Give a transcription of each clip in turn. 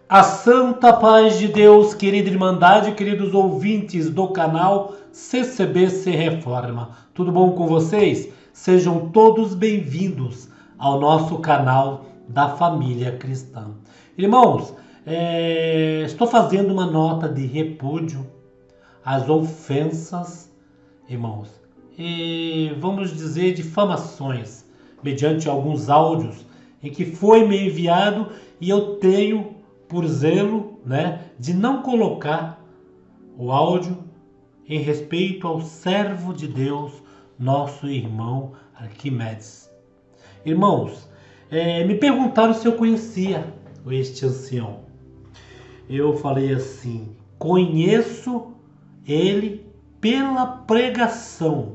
A santa paz de Deus, querida Irmandade, queridos ouvintes do canal CCBC Reforma. Tudo bom com vocês? Sejam todos bem-vindos ao nosso canal da família cristã. Irmãos, estou fazendo uma nota de repúdio às ofensas, irmãos, e vamos dizer difamações, mediante alguns áudios em que foi me enviado e eu tenho por zelo, de não colocar o áudio em respeito ao servo de Deus, nosso irmão Arquimedes. Irmãos, me perguntaram se eu conhecia este ancião. Eu falei assim: conheço ele pela pregação.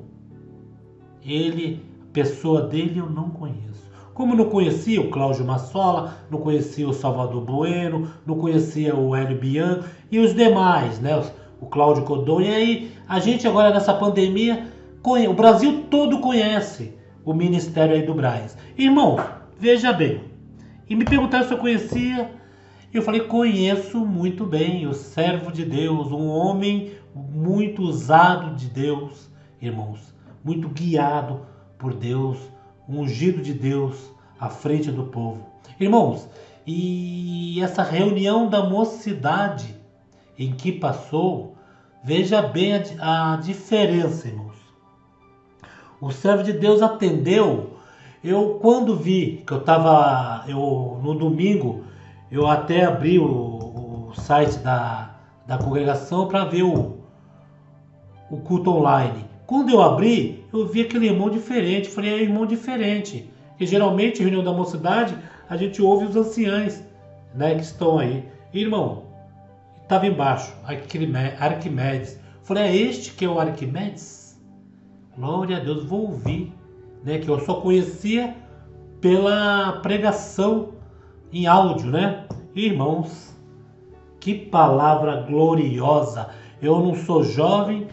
A pessoa dele eu não conheço. Como não conhecia o Cláudio Massola, não conhecia o Salvador Bueno, não conhecia o Hélio Bian e os demais, o Cláudio Codon. E aí, a gente agora nessa pandemia, o Brasil todo conhece o ministério aí do Braz. Irmão, veja bem, e me perguntaram se eu conhecia, eu falei: conheço muito bem o servo de Deus, um homem muito usado de Deus, irmãos, muito guiado por Deus, ungido de Deus à frente do povo. Irmãos, e essa reunião da mocidade em que passou, veja bem a diferença, irmãos. O servo de Deus atendeu. Eu, quando vi que no domingo, eu até abri o site da congregação para ver o culto online. Quando eu abri, eu vi aquele irmão diferente. Falei: é irmão diferente. E geralmente, reunião da mocidade, a gente ouve os anciães, que estão aí. Irmão, estava embaixo, Arquimedes. Falei: é este que é o Arquimedes? Glória a Deus, vou ouvir. Que eu só conhecia pela pregação em áudio, Irmãos, que palavra gloriosa. Eu não sou jovem,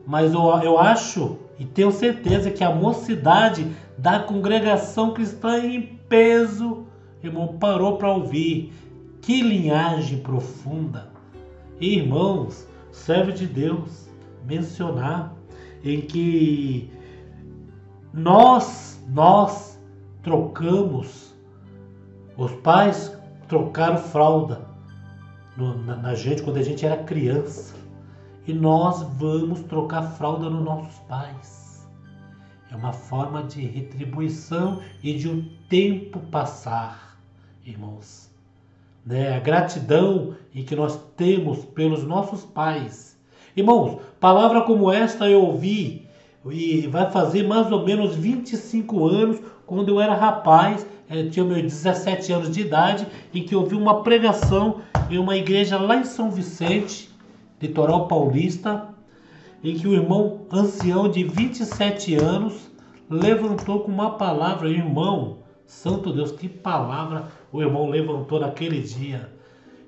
mas eu acho e tenho certeza que a mocidade da congregação cristã em peso, irmão, parou para ouvir. Que linhagem profunda. Irmãos, servo de Deus mencionar em que nós trocamos, os pais trocaram fralda na gente quando a gente era criança. E nós vamos trocar fralda nos nossos pais. É uma forma de retribuição e de o tempo passar, irmãos. A gratidão em que nós temos pelos nossos pais. Irmãos, palavra como esta eu ouvi, e vai fazer mais ou menos 25 anos, quando eu era rapaz, tinha meus 17 anos de idade, em que eu ouvi uma pregação em uma igreja lá em São Vicente, litoral paulista, em que o irmão ancião de 27 anos levantou com uma palavra. Irmão, santo Deus, que palavra o irmão levantou naquele dia.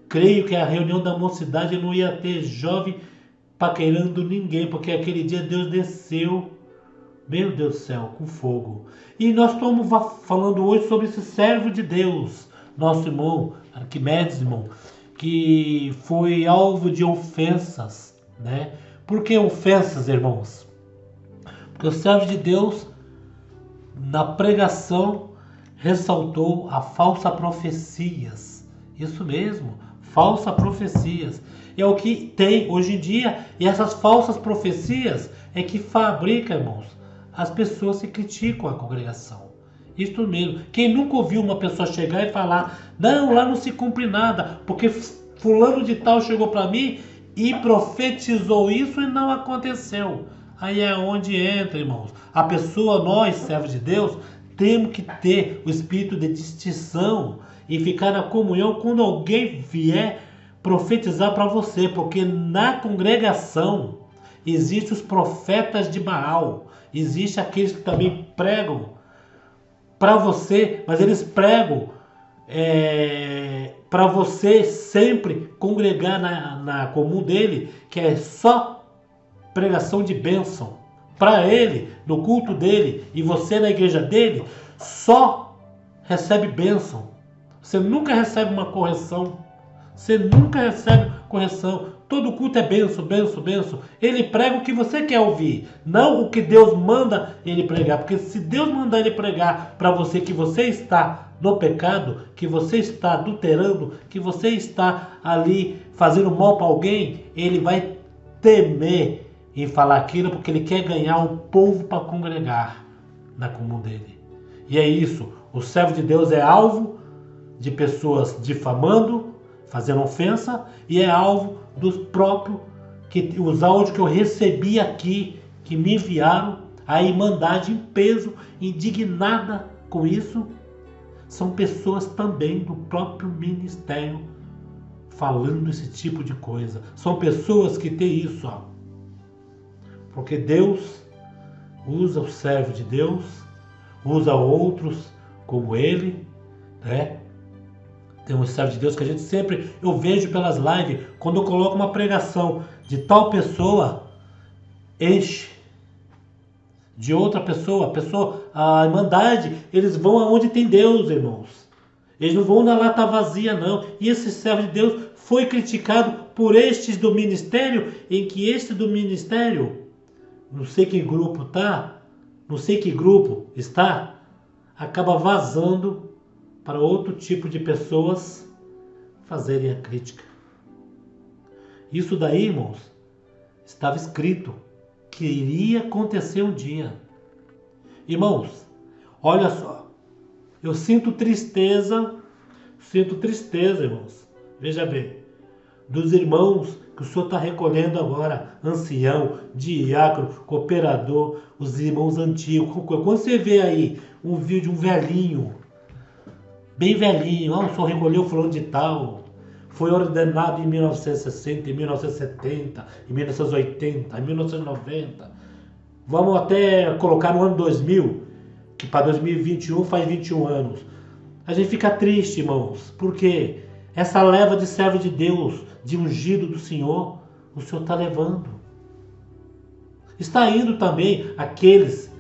Creio que a reunião da mocidade não ia ter jovem paquerando ninguém, porque aquele dia Deus desceu, meu Deus do céu, com fogo. E nós estamos falando hoje sobre esse servo de Deus, nosso irmão Arquimedes, irmão, que foi alvo de ofensas, Por que ofensas, irmãos? Porque o servo de Deus, na pregação, ressaltou a falsa profecias. Isso mesmo, falsas profecias. É o que tem hoje em dia, e essas falsas profecias é que fabrica, irmãos, as pessoas que criticam a congregação. Isso mesmo. Quem nunca ouviu uma pessoa chegar e falar: não, lá não se cumpre nada, porque fulano de tal chegou para mim e profetizou isso e não aconteceu. Aí é onde entra, irmãos. A pessoa, nós, servos de Deus, temos que ter o espírito de distinção e ficar na comunhão quando alguém vier profetizar para você, porque na congregação existem os profetas de Baal, existem aqueles que também pregam para você, mas eles pregam para você sempre congregar na comum dele, que é só pregação de bênção. Para ele, no culto dele, e você na igreja dele, só recebe bênção. Você nunca recebe uma correção. Você nunca recebe correção. Todo culto é benção, benção, benção. Ele prega o que você quer ouvir, não o que Deus manda ele pregar. Porque se Deus mandar ele pregar para você que você está no pecado, que você está adulterando, que você está ali fazendo mal para alguém, ele vai temer em falar aquilo porque ele quer ganhar o povo para congregar na comum dele. E é isso. O servo de Deus é alvo de pessoas difamando, fazendo ofensa, e é alvo dos próprios, os áudios que eu recebi aqui, que me enviaram, a Irmandade em peso, indignada com isso, são pessoas também do próprio ministério falando esse tipo de coisa. São pessoas que têm isso, ó. Porque Deus usa o servo de Deus, usa outros como ele, né? Tem um servo de Deus que a gente sempre, eu vejo pelas lives, quando eu coloco uma pregação de tal pessoa, enche. De outra pessoa, a Irmandade, eles vão aonde tem Deus, irmãos. Eles não vão na lata vazia, não. E esse servo de Deus foi criticado por estes do ministério, em que este do ministério, não sei que grupo tá, não sei que grupo está, acaba vazando para outro tipo de pessoas fazerem a crítica. Isso daí, irmãos, estava escrito que iria acontecer um dia. Irmãos, olha só, eu sinto tristeza, irmãos, veja bem, dos irmãos que o senhor está recolhendo agora, ancião, diácono, cooperador, os irmãos antigos. Quando você vê aí um vídeo de um velhinho, bem velhinho, o senhor recolheu fulano de tal, foi ordenado em 1960, em 1970, em 1980, em 1990. Vamos até colocar no ano 2000, que para 2021 faz 21 anos. A gente fica triste, irmãos, porque essa leva de servo de Deus, de ungido do Senhor, o Senhor está levando. Está indo também aqueles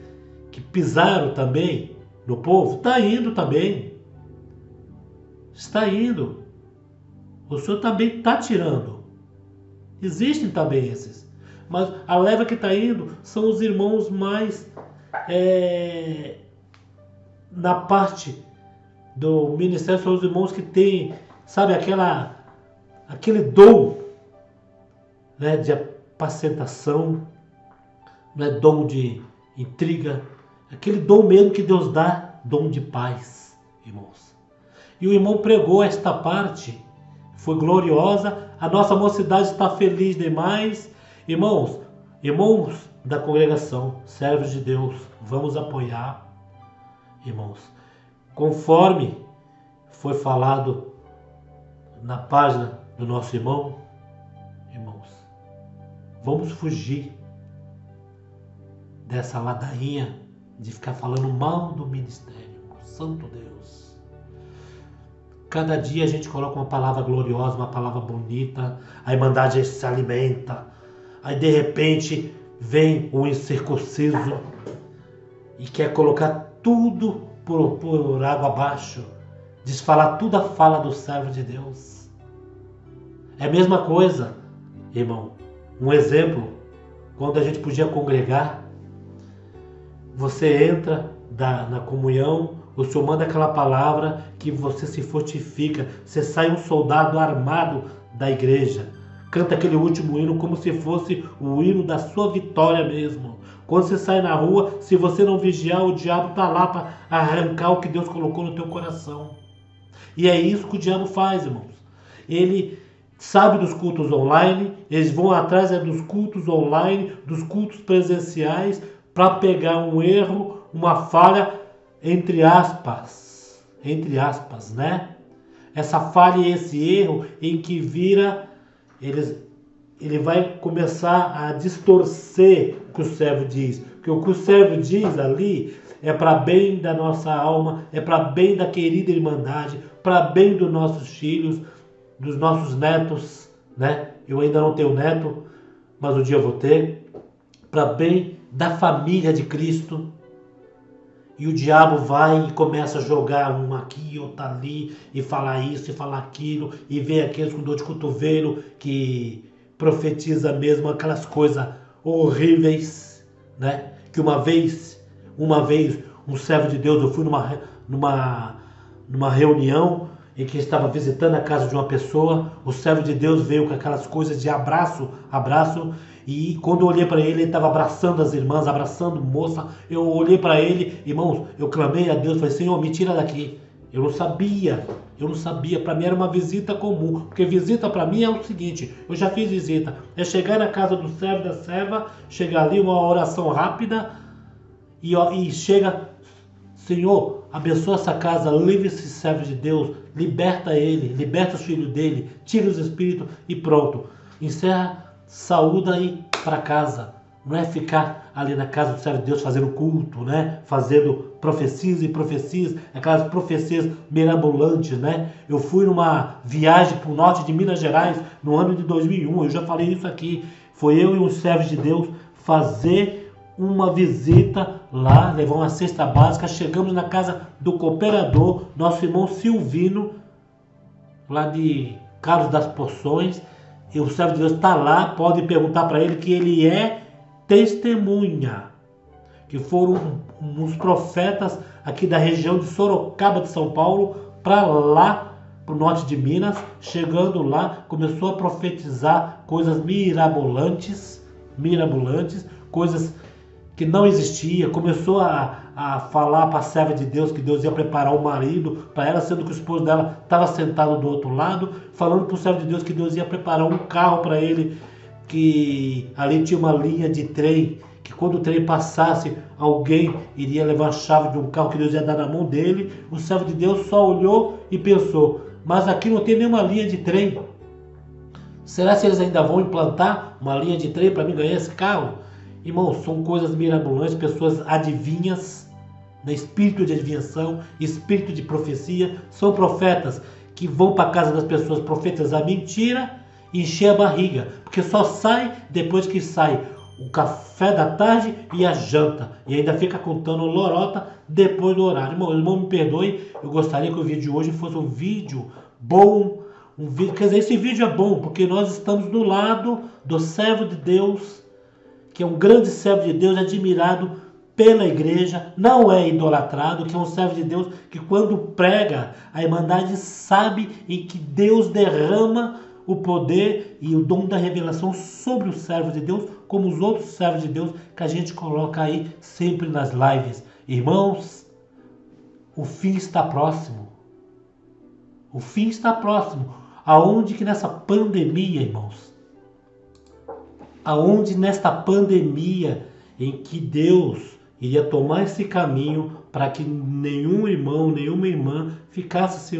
que pisaram também no povo, está indo também. Está indo. O Senhor também está tirando. Existem também esses. Mas a leva que está indo são os irmãos mais na parte do ministério, são os irmãos que têm, sabe, aquele dom, né, de apacentação, né, dom de intriga, aquele dom mesmo que Deus dá, dom de paz, irmãos. E o irmão pregou esta parte, foi gloriosa, a nossa mocidade está feliz demais. Irmãos da congregação, servos de Deus, vamos apoiar, irmãos, conforme foi falado na página do nosso irmão, irmãos, vamos fugir dessa ladainha de ficar falando mal do ministério, santo Deus. Cada dia a gente coloca uma palavra gloriosa, uma palavra bonita, a Irmandade se alimenta. Aí de repente vem um incircunciso e quer colocar tudo por água abaixo, desfalar toda a fala do servo de Deus. É a mesma coisa, irmão. Um exemplo, quando a gente podia congregar, você entra na comunhão, o Senhor manda aquela palavra que você se fortifica, você sai um soldado armado da igreja, canta aquele último hino como se fosse o hino da sua vitória mesmo. Quando você sai na rua, se você não vigiar, o diabo está lá para arrancar o que Deus colocou no teu coração. E é isso que o diabo faz, irmãos. Ele sabe dos cultos online, eles vão atrás dos cultos online, dos cultos presenciais, para pegar um erro, uma falha, entre aspas, né? Essa falha e esse erro em que vira, ele vai começar a distorcer o que o servo diz. Porque o que o servo diz ali é para bem da nossa alma, é para bem da querida Irmandade, para bem dos nossos filhos, dos nossos netos, né? Eu ainda não tenho neto, mas um dia eu vou ter. Para bem da família de Cristo. E o diabo vai e começa a jogar um aqui, outro ali, e falar isso, e falar aquilo, e vem aqueles com dor de cotovelo que profetiza mesmo aquelas coisas horríveis, né? Que uma vez, um servo de Deus, eu fui numa reunião em que estava visitando a casa de uma pessoa, o servo de Deus veio com aquelas coisas de abraço, e quando eu olhei para ele estava abraçando as irmãs, abraçando moça. Eu olhei para ele, irmãos, eu clamei a Deus, falei, Senhor, me tira daqui. Eu não sabia, para mim era uma visita comum, porque visita para mim é o seguinte, eu já fiz visita, é chegar na casa do servo e da serva, chegar ali, uma oração rápida, e chega, Senhor, abençoa essa casa, livre esse servo de Deus, liberta ele, liberta os filhos dele, tira os espíritos e pronto. Encerra, saúda e para casa. Não é ficar ali na casa do servo de Deus fazendo culto, né? Fazendo profecias e profecias, aquelas profecias mirabolantes, né? Eu fui numa viagem para o norte de Minas Gerais no ano de 2001, eu já falei isso aqui. Foi eu e um servo de Deus fazer uma visita lá, levar uma cesta básica. Chegamos na casa do cooperador, nosso irmão Silvino, lá de Carlos das Poções. E o servo de Deus está lá, pode perguntar para ele que ele é testemunha. Que foram uns profetas aqui da região de Sorocaba de São Paulo para lá, para o norte de Minas. Chegando lá, começou a profetizar coisas mirabolantes, coisas que não existia, começou a falar para a serva de Deus que Deus ia preparar o marido para ela, sendo que o esposo dela estava sentado do outro lado, falando para o servo de Deus que Deus ia preparar um carro para ele, que ali tinha uma linha de trem, que quando o trem passasse, alguém iria levar a chave de um carro que Deus ia dar na mão dele. O servo de Deus só olhou e pensou, mas aqui não tem nenhuma linha de trem. Será que eles ainda vão implantar uma linha de trem para mim ganhar esse carro? Irmãos, são coisas mirabolantes, pessoas adivinhas, né? Espírito de adivinhação, espírito de profecia, são profetas que vão para a casa das pessoas profetizar mentira e encher a barriga, porque só sai depois que sai o café da tarde e a janta, e ainda fica contando lorota depois do horário. Irmão, me perdoe, eu gostaria que o vídeo de hoje fosse um vídeo bom, quer dizer, esse vídeo é bom, porque nós estamos do lado do servo de Deus, que é um grande servo de Deus, admirado pela igreja, não é idolatrado, que é um servo de Deus que quando prega, a Irmandade sabe em que Deus derrama o poder e o dom da revelação sobre o servo de Deus, como os outros servos de Deus que a gente coloca aí sempre nas lives. Irmãos, o fim está próximo. O fim está próximo. Aonde que nessa pandemia, irmãos, aonde nesta pandemia em que Deus iria tomar esse caminho para que nenhum irmão, nenhuma irmã ficasse sem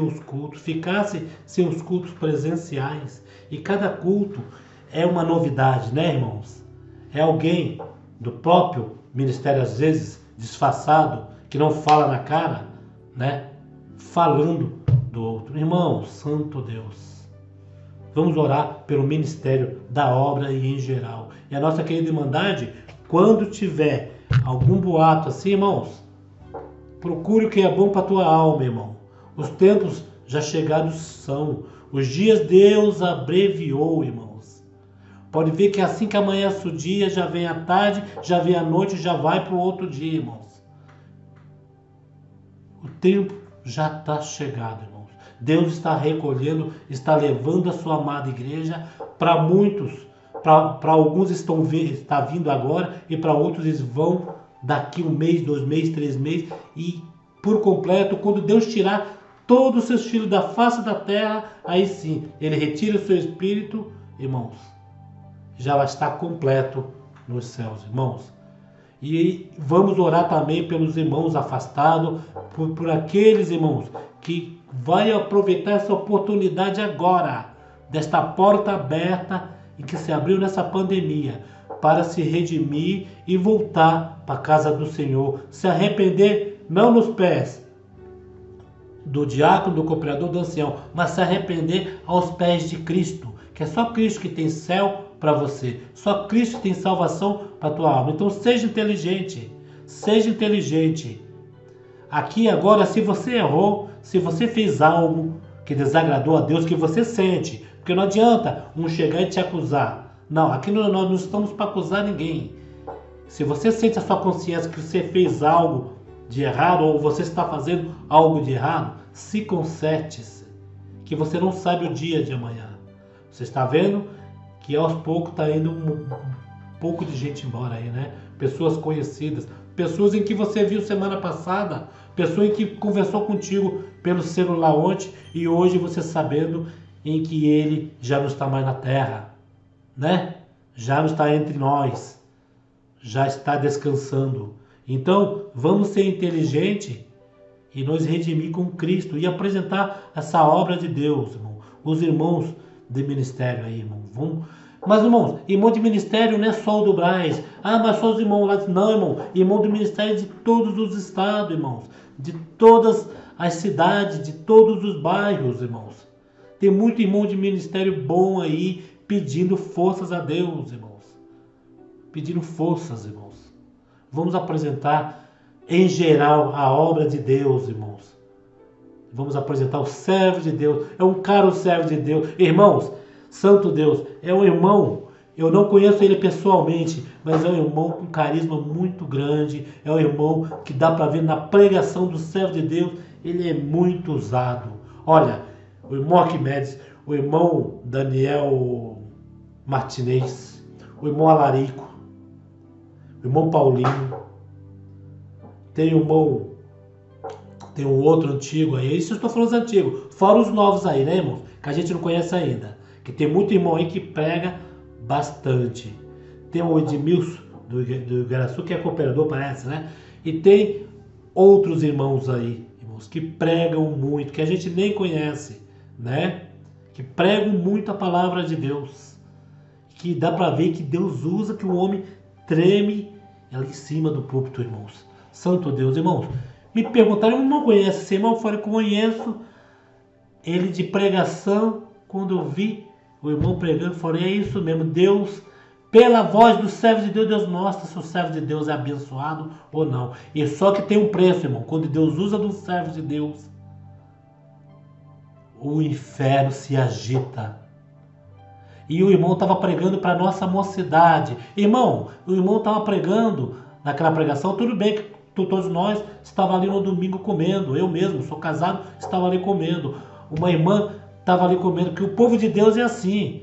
os cultos presenciais. E cada culto é uma novidade, né, irmãos? É alguém do próprio ministério, às vezes disfarçado, que não fala na cara, né? Falando do outro. Irmão, santo Deus. Vamos orar pelo ministério da obra e em geral. E a nossa querida Irmandade, quando tiver algum boato assim, irmãos, procure o que é bom para a tua alma, irmão. Os tempos já chegados são. Os dias Deus abreviou, irmãos. Pode ver que assim que amanhece o dia, já vem a tarde, já vem a noite, já vai para o outro dia, irmãos. O tempo já está chegado, irmãos. Deus está recolhendo, está levando a sua amada igreja para muitos. Para alguns está vindo agora e para outros eles vão daqui 1 mês, 2 meses, 3 meses e por completo, quando Deus tirar todos os seus filhos da face da terra, aí sim, Ele retira o seu espírito, irmãos, já vai estar completo nos céus, irmãos. E vamos orar também pelos irmãos afastados, por aqueles irmãos que vai aproveitar essa oportunidade agora, desta porta aberta e que se abriu nessa pandemia, para se redimir e voltar para a casa do Senhor, se arrepender, não nos pés do diácono, do cooperador, do ancião, mas se arrepender aos pés de Cristo, que é só Cristo que tem céu para você, só Cristo tem salvação para a tua alma. Então seja inteligente, Aqui agora, se você errou, se você fez algo que desagradou a Deus, que você sente, porque não adianta um chegar e te acusar. Não, aqui nós não estamos para acusar ninguém. Se você sente a sua consciência que você fez algo de errado ou você está fazendo algo de errado, se conserte-se, que você não sabe o dia de amanhã. Você está vendo que aos poucos está indo um pouco de gente embora aí, né? Pessoas conhecidas, pessoas em que você viu semana passada, pessoa em que conversou contigo pelo celular ontem e hoje você sabendo em que ele já não está mais na terra, né? Já não está entre nós, já está descansando. Então, vamos ser inteligentes e nos redimir com Cristo e apresentar essa obra de Deus, irmão. Os irmãos de ministério aí, irmão. Mas, irmãos, irmão de ministério não é só o do Brás. Ah, mas só os irmãos lá. Não, irmão. Irmão de ministério é de todos os estados, irmãos. De todas as cidades, de todos os bairros, irmãos. Tem muito irmão de ministério bom aí, pedindo forças a Deus, irmãos. Pedindo forças, irmãos. Vamos apresentar, em geral, a obra de Deus, irmãos. Vamos apresentar o servo de Deus. É um caro servo de Deus. Irmãos, Santo Deus, é um irmão, eu não conheço ele pessoalmente, mas é um irmão com carisma muito grande, é um irmão que dá para ver na pregação do servo de Deus, ele é muito usado. Olha, o irmão Arquimedes, o irmão Daniel Martinez, o irmão Alarico, o irmão Paulinho, tem um outro antigo aí, isso eu estou falando dos antigos, fora os novos aí, né, irmãos, que a gente não conhece ainda. Que tem muito irmão aí que prega bastante. Tem o Edmilson do Igaraçu, que é cooperador, parece, né? E tem outros irmãos aí, irmãos, que pregam muito, que a gente nem conhece, né? Que pregam muito a palavra de Deus. Que dá para ver que Deus usa, que o homem treme ali em cima do púlpito, irmãos. Santo Deus, irmãos. Me perguntaram, eu não conheço esse irmão, eu falei, conheço ele de pregação, quando eu vi o irmão pregando, eu falei, é isso mesmo, Deus, pela voz do servo de Deus, Deus mostra se o servo de Deus é abençoado ou não. E só que tem um preço, irmão, quando Deus usa do servo de Deus, o inferno se agita. E o irmão estava pregando para a nossa mocidade. Irmão, o irmão estava pregando naquela pregação, tudo bem que todos nós estávamos ali no domingo comendo, eu mesmo, sou casado, estava ali comendo. Uma irmã estava ali comendo, que o povo de Deus é assim.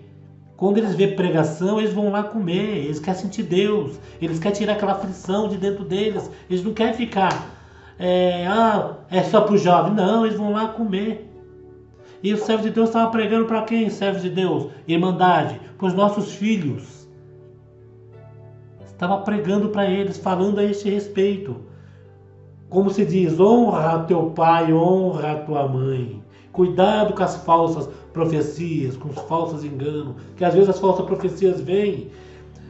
Quando eles vêem pregação, eles vão lá comer, eles querem sentir Deus, eles querem tirar aquela aflição de dentro deles, eles não querem ficar, é só para o jovem, não, eles vão lá comer. E o servo de Deus estava pregando para quem, servo de Deus? Irmandade, para os nossos filhos. Estava pregando para eles, falando a este respeito. Como se diz, honra teu pai, honra tua mãe. Cuidado com as falsas profecias, com os falsos enganos, que às vezes as falsas profecias vêm,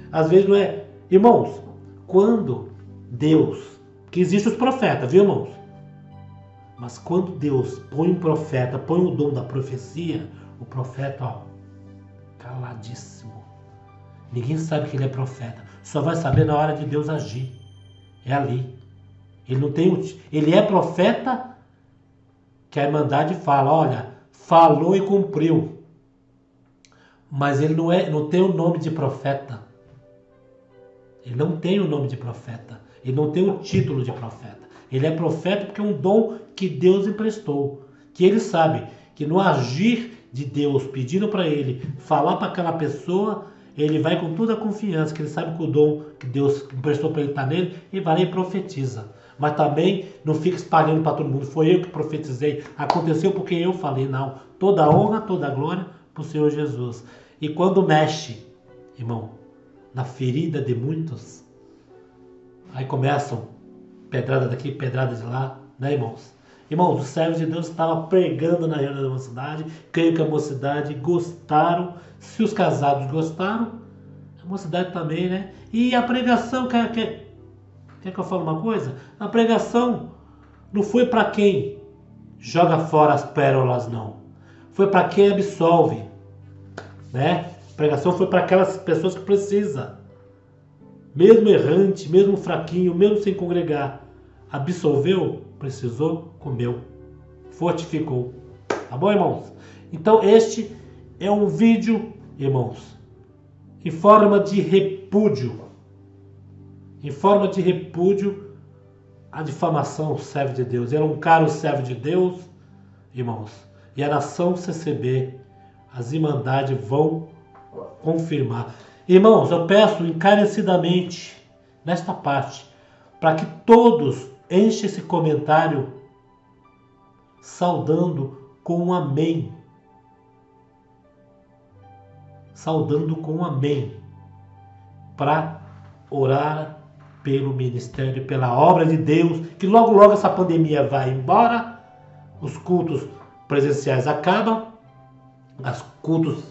às vezes não é. Irmãos, quando Deus, que existe os profetas, viu, irmãos? Mas quando Deus põe um profeta, põe o dom da profecia, o profeta, ó, caladíssimo. Ninguém sabe que ele é profeta, só vai saber na hora de Deus agir. É ali. Ele não tem, ele é profeta, que a Irmandade fala, olha, falou e cumpriu. Mas ele não tem o nome de profeta. Ele não tem o nome de profeta. Ele não tem o título de profeta. Ele é profeta porque é um dom que Deus emprestou. Que ele sabe que no agir de Deus, pedindo para ele falar para aquela pessoa, ele vai com toda a confiança, que ele sabe que o dom que Deus emprestou para ele está nele, e vai lá e profetiza. Mas também não fica espalhando para todo mundo. Foi eu que profetizei. Aconteceu porque eu falei. Não. Toda a honra, toda a glória para o Senhor Jesus. E quando mexe, irmão, na ferida de muitos, aí começam pedrada daqui, pedrada de lá, né, irmãos? Irmãos, os servos de Deus estavam pregando na reunião da mocidade. Creio que a mocidade gostaram. Se os casados gostaram, a mocidade também, né? E a pregação, quer que eu fale uma coisa? A pregação não foi para quem joga fora as pérolas, não. Foi para quem absolve, né? A pregação foi para aquelas pessoas que precisam. Mesmo errante, mesmo fraquinho, mesmo sem congregar. absolveu, precisou, comeu, fortificou. Tá bom, irmãos? Então este é um vídeo, irmãos, em forma de repúdio. Em forma de repúdio à difamação ao servo de Deus. Era um caro servo de Deus, irmãos. E a nação CCB, as irmandades vão confirmar. Irmãos, eu peço encarecidamente, nesta parte, para que todos enchem esse comentário saudando com um amém. Saudando com um amém. Para orar pelo ministério, pela obra de Deus, que logo logo essa pandemia vai embora, os cultos presenciais acabam, os cultos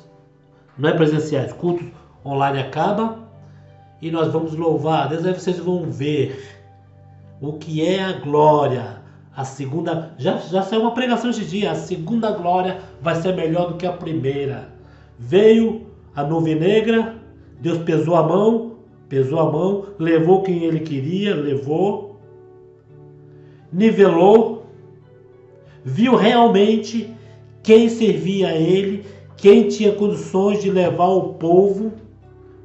não é presenciais, cultos online acabam, e nós vamos louvar. Deus, aí vocês vão ver o que é a glória. A segunda, já saiu uma pregação esse dia, a segunda glória vai ser melhor do que a primeira. Veio a nuvem negra, Deus pesou a mão, levou quem ele queria, levou, nivelou, viu realmente quem servia a ele, quem tinha condições de levar o povo,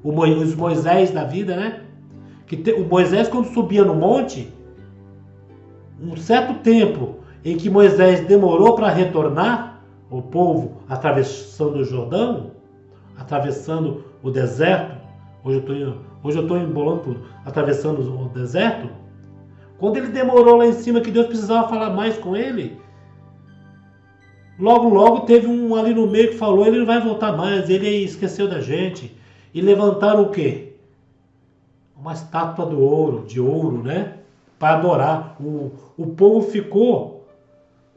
os Moisés da vida, né? O Moisés, quando subia no monte, um certo tempo em que Moisés demorou para retornar, o povo atravessando o Jordão, atravessando o deserto, hoje eu estou embolando tudo, atravessando o deserto, quando ele demorou lá em cima, que Deus precisava falar mais com ele, logo teve um ali no meio que falou, ele não vai voltar mais, ele esqueceu da gente. E levantaram o quê? Uma estátua de ouro, né? Para adorar. O povo ficou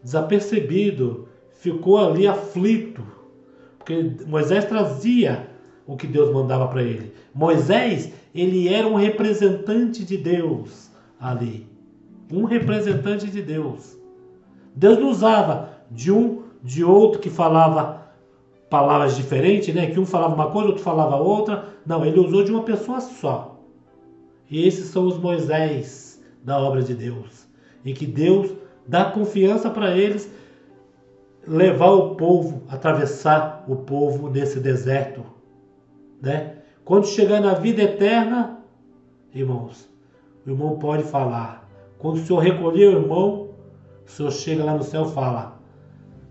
desapercebido, ficou ali aflito, porque Moisés trazia o que Deus mandava para ele. Moisés, ele era um representante de Deus ali. Um representante de Deus. Deus não usava de outro que falava palavras diferentes, né? Que um falava uma coisa, outro falava outra. Não, ele usou de uma pessoa só. E esses são os Moisés da obra de Deus. Em que Deus dá confiança para eles levar o povo, atravessar o povo nesse deserto, né? Quando chegar na vida eterna, irmãos, o irmão pode falar. Quando o Senhor recolher o irmão, o Senhor chega lá no céu e fala: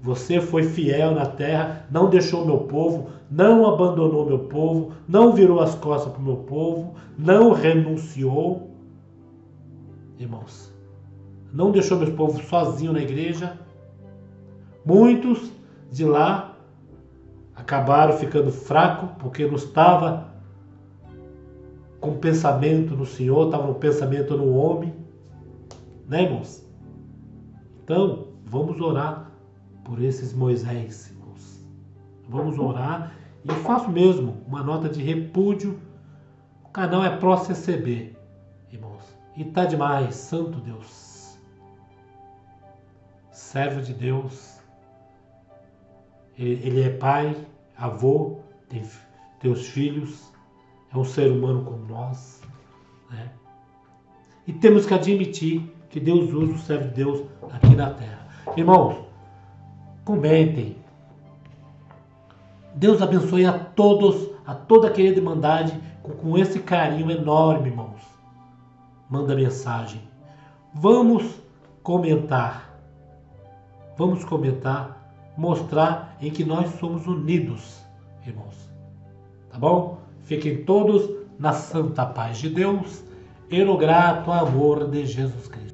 você foi fiel na terra, não deixou o meu povo, não abandonou meu povo, não virou as costas para o meu povo, não renunciou. Irmãos, não deixou meu povo sozinho na igreja. Muitos de lá acabaram ficando fracos porque não estava com pensamento no Senhor, estava com pensamento no homem. Né, irmãos? Então, vamos orar por esses Moisés, irmãos. Vamos orar e faço mesmo uma nota de repúdio. O canal é Pro CCB, irmãos. E tá demais, santo Deus. Servo de Deus. Ele é pai, avô, tem os filhos. É um ser humano como nós, né? E temos que admitir que Deus usa o servo de Deus aqui na terra. Irmãos, comentem. Deus abençoe a todos, a toda a querida irmandade, com esse carinho enorme, irmãos. Manda mensagem. Vamos comentar. Vamos comentar, mostrar em que nós somos unidos, irmãos. Tá bom? Fiquem todos na santa paz de Deus e no grato amor de Jesus Cristo.